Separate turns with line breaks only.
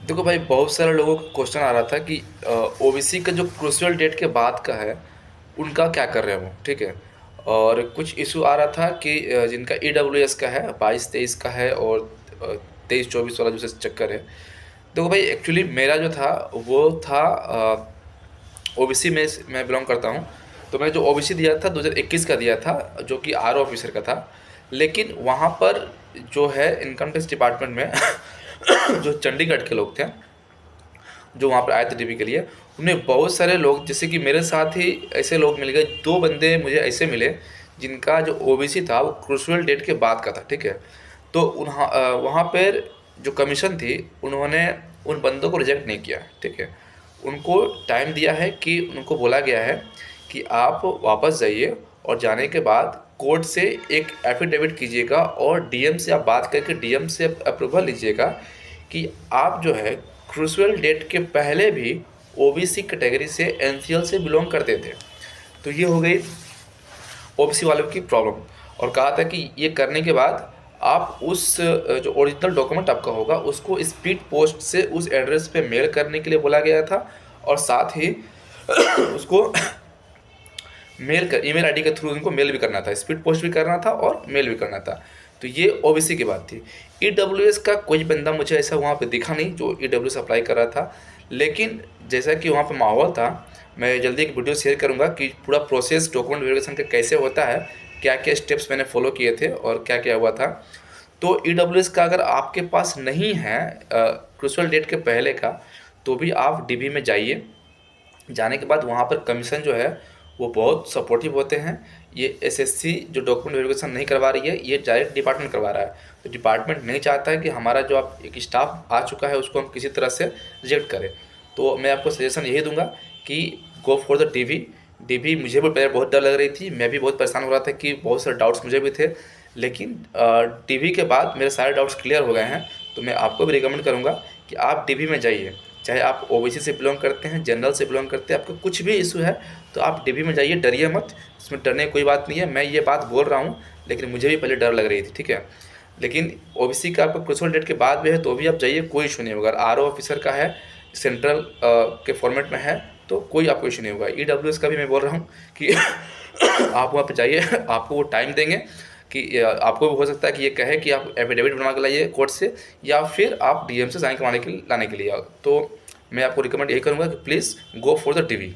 देखो भाई, बहुत सारे लोगों का क्वेश्चन आ रहा था कि ओबीसी का जो क्रूशियल डेट के बाद का है उनका क्या कर रहे हैं वो, ठीक है। और कुछ इशू आ रहा था कि जिनका ईडब्ल्यूएस का है 22-23 का है, और 23-24 वाला जो चक्कर है। देखो भाई, एक्चुअली मेरा जो था वो था ओबीसी में मैं बिलोंग करता हूँ। तो मैं जो ओबीसी दिया था 2021 का दिया था, जो कि आर ऑफिसर का था। लेकिन वहाँ पर जो है इनकम टैक्स डिपार्टमेंट में जो चंडीगढ़ के लोग थे जो वहाँ पर आए थे डीबी के लिए, उन्हें बहुत सारे लोग, जैसे कि मेरे साथ ही ऐसे लोग मिल गए। दो बंदे मुझे ऐसे मिले जिनका जो ओबीसी था वो क्रूशियल डेट के बाद का था, ठीक है। तो वहाँ पर जो कमीशन थी उन्होंने उन बंदों को रिजेक्ट नहीं किया, ठीक है। उनको टाइम दिया है कि उनको बोला गया है कि आप वापस जाइए, और जाने के बाद कोर्ट से एक एफिडेविट कीजिएगा और डीएम से आप बात करके डीएम से अप्रूवल लीजिएगा कि आप जो है क्रूशियल डेट के पहले भी ओबीसी कैटेगरी से एनसीएल से बिलोंग करते थे। तो ये हो गई ओबीसी वालों की प्रॉब्लम। और कहा था कि ये करने के बाद आप उस जो ओरिजिनल डॉक्यूमेंट आपका होगा उसको स्पीड पोस्ट से उस एड्रेस पे मेल करने के लिए बोला गया था। और साथ ही उसको मेल कर ईमेल आईडी के थ्रू उनको मेल भी करना था, स्पीड पोस्ट भी करना था और मेल भी करना था। तो ये ओबीसी की बात थी। ईडब्ल्यूएस का कोई बंदा मुझे ऐसा वहाँ पे दिखा नहीं जो ईडब्ल्यूएस अप्लाई कर रहा था। लेकिन जैसा कि वहाँ पे माहौल था, मैं जल्दी एक वीडियो शेयर करूँगा कि पूरा प्रोसेस डॉक्यूमेंट वेरिफिकेशन का कैसे होता है, क्या क्या स्टेप्स मैंने फॉलो किए थे और क्या क्या हुआ था। तो ईडब्ल्यूएस का अगर आपके पास नहीं है क्रूशियल डेट के पहले का, तो भी आप डीबी में जाइए। जाने के बाद वहाँ पर कमीशन जो है वो बहुत सपोर्टिव होते हैं। ये एसएससी जो डॉक्यूमेंट वेरिफिकेशन नहीं करवा रही है, ये डायरेक्ट डिपार्टमेंट करवा रहा है। तो डिपार्टमेंट नहीं चाहता है कि हमारा जो आप एक स्टाफ आ चुका है उसको हम किसी तरह से रिजेक्ट करें। तो मैं आपको सजेशन यही दूंगा कि go for the DV. DV मुझे भी पहले बहुत डर लग रही थी, मैं भी बहुत परेशान हो रहा था कि बहुत सारे डाउट्स मुझे भी थे। लेकिन डीवी के बाद मेरे सारे डाउट्स क्लियर हो गए हैं। तो मैं आपको भी रिकमेंड करूँगा कि आप डीवी में जाइए। चाहे आप ओबीसी से बिलोंग करते हैं, जनरल से बिलोंग करते हैं, आपका कुछ भी इशू है तो आप डीबी में जाइए, डरिए मत। इसमें डरने की कोई बात नहीं है। मैं ये बात बोल रहा हूँ, लेकिन मुझे भी पहले डर लग रही थी, ठीक है। लेकिन ओबीसी का आपका क्रूशियल डेट के बाद भी है तो भी आप जाइए, कोई इशू नहीं होगा। अगर आर ऑफिसर का है, सेंट्रल के फॉर्मेट में है, तो कोई आपको इशू नहीं होगा। ईडब्ल्यूएस का भी मैं बोल रहा हूँ कि आप वहाँ पे जाइए, आपको वो टाइम देंगे कि आपको भी हो सकता है कि ये कहे कि आप एफिडेविट बनवा के लाइए कोर्ट से, या फिर आप डीएम से साइन करवाने के लाने के लिए आओ। तो मैं आपको रिकमेंड यही करूँगा कि please go for the TV.